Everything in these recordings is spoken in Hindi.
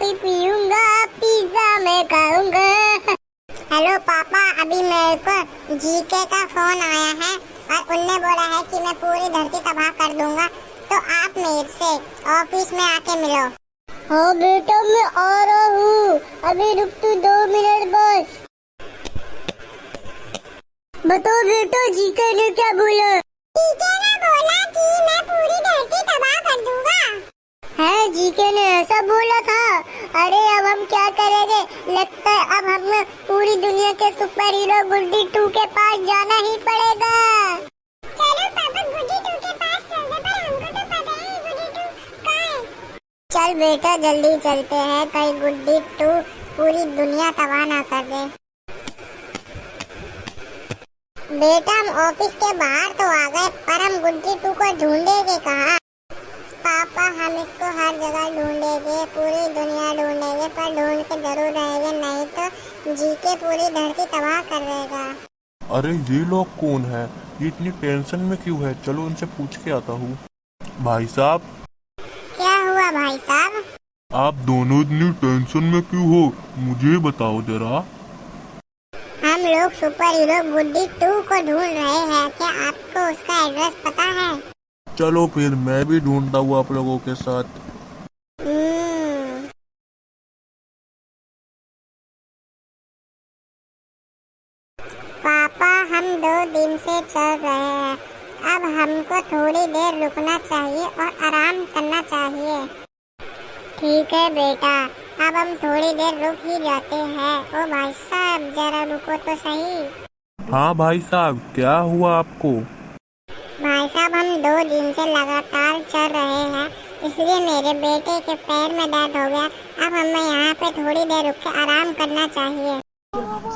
कॉफी पीऊंगा, पिज्जा मैं खाऊंगा। हेलो पापा, अभी मेरे को जीके का फोन आया है और उनने बोला है कि मैं पूरी धरती तबाह कर दूंगा, तो आप मेरे से ऑफिस में आके मिलो। हाँ बेटा, मैं आ रहा हूँ, अभी रुक तू 2 मिनट बस। बताओ बेटा, जीके ने क्या बोला? जीके ने बोला कि मैं पूरी धरती तबाह कर दूंगा। है, जीके ने ऐसा बोला था? अरे अब हम क्या करेंगे? लगता है अब हमें पूरी दुनिया के सुपर हीरो गुड्डी 2 के पास जाना ही पड़ेगा। चलो पापा, गुड्डी 2 के पास चलते, पर हमको तो पता है गुड्डी 2 कहाँ है। चल बेटा, जल्दी चलते हैं, कहीं गुड्डी 2 पूरी दुनिया तबाह ना कर दे। बेटा, हम ऑफिस के बाहर तो आ गए, पर हम गुड्डी 2 को ढूंढेंगे कहाँ? पापा, हम इसको हर जगह ढूंढेंगे, पूरी दुनिया ढूंढेंगे, पर ढूंढ के जरूर रहेंगे, नहीं तो जीके पूरी धरती तबाह कर देगा। अरे ये लोग कौन है? ये इतनी टेंशन में क्यों है? चलो उनसे पूछ के आता हूँ। भाई साहब। क्या हुआ भाई साहब? आप दोनों इतनी टेंशन में क्यों हो? मुझे बताओ जरा। हम लोग सुपर हीरो गुड्डी 2 को ढूंढ रहे हैं, क्या आपको उसका एड्रेस पता है? चलो फिर मैं भी ढूंढता हूँ आप लोगों के साथ। पापा, हम 2 दिन से चल रहे हैं, अब हमको थोड़ी देर रुकना चाहिए और आराम करना चाहिए। ठीक है बेटा, अब हम थोड़ी देर रुक ही जाते हैं। ओ भाई साहब, जरा रुको तो सही। हाँ भाई साहब, क्या हुआ आपको? भाई साहब, हम 2 दिन से लगातार चल रहे हैं, इसलिए मेरे बेटे के पैर में दर्द हो गया। अब हमें यहाँ पे थोड़ी देर रुक के आराम करना चाहिए।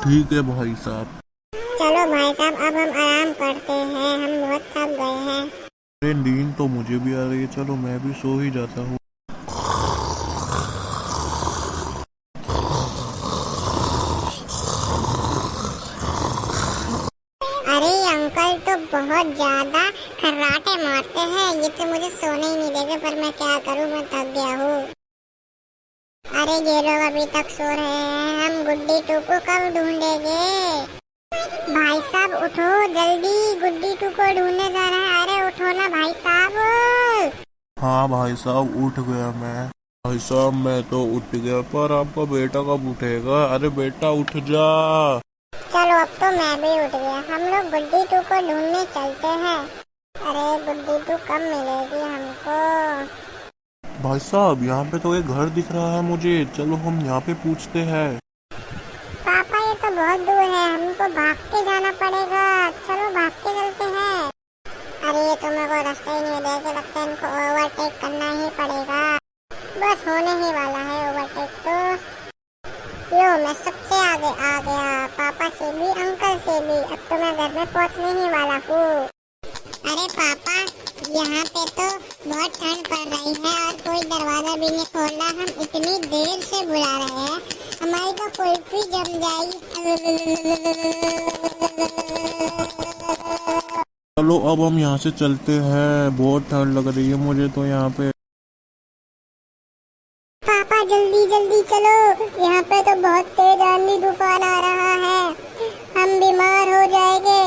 ठीक है भाई साहब। चलो भाई साहब, अब हम आराम करते हैं, हम बहुत थक गए हैं। अरे नींद तो मुझे भी आ रही है, चलो मैं भी सो ही जाता हूँ। अरे अंकल तो बहुत ज्यादा खर्राटे मारते हैं, ये तो मुझे सोने ही नहीं देगा, पर मैं क्या करूं, मैं थक गया हूँ। अरे ये लोग अभी तक सो रहे हैं, हम गुड्डी 2 को कब ढूंढेंगे? भाई साहब उठो जल्दी, गुड्डी 2 को ढूंढने जा रहे हैं। अरे उठो ना भाई साहब। हाँ भाई साहब, उठ गया मैं। भाई साहब मैं तो उठ गया, पर आपका बेटा कब उठेगा? अरे बेटा उठ जा। चलो अब तो मैं भी उठ गया, हम लोग गुड्डी 2 को ढूंढने चलते हैं। अरे गुड्डी 2 कब मिलेगी हमको? भाई साहब, यहाँ पे तो एक घर दिख रहा है मुझे, चलो हम यहाँ पे पूछते हैं। पापा ये तो बहुत दूर है, हमको भाग के जाना पड़ेगा, चलो भाग के चलते हैं। अरे ये तो मेरे को रास्ता ही नहीं देगा, लगता है इनको ओवरटेक करना ही पड़ेगा। बस होने ही वाला है ओवरटेक तो। लो, मैं सबसे आगे आ गया, पापा से भी अंकल से भी। अब तो मैं घर में पहुंचने ही वाला हूँ। अरे पापा, यहाँ पे तो बहुत ठंड पड़ रही है और कोई दरवाजा भी नहीं खोल रहा, हम इतनी देर से बुला रहे हैं, हमारी तो कुल्फी जम जाएगी। चलो अब हम यहाँ से चलते हैं, बहुत ठंड लग रही है मुझे तो यहाँ पे। पापा जल्दी जल्दी चलो, यहाँ पे तो बहुत तेज आंधी तूफान आ रहा है, हम बीमार हो जाएंगे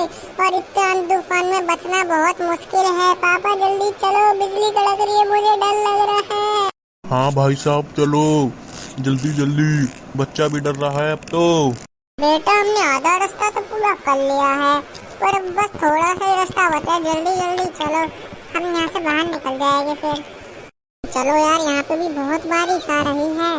और इतने आंधी तूफान में बचना बहुत मुश्किल है। पापा जल्दी चलो, बिजली कड़क रही है, मुझे डर लग रहा है। हाँ भाई साहब चलो, जल्दी जल्दी, बच्चा भी डर रहा है अब तो। बेटा, हमने आधा रास्ता तो पूरा कर लिया है, पर अब बस थोड़ा सा ही रास्ता बचा है, जल्दी जल्दी चलो, हम यहाँ से बाहर निकल जाएंगे फिर। चलो यार, यहाँ पे भी बहुत बारिश आ रही है।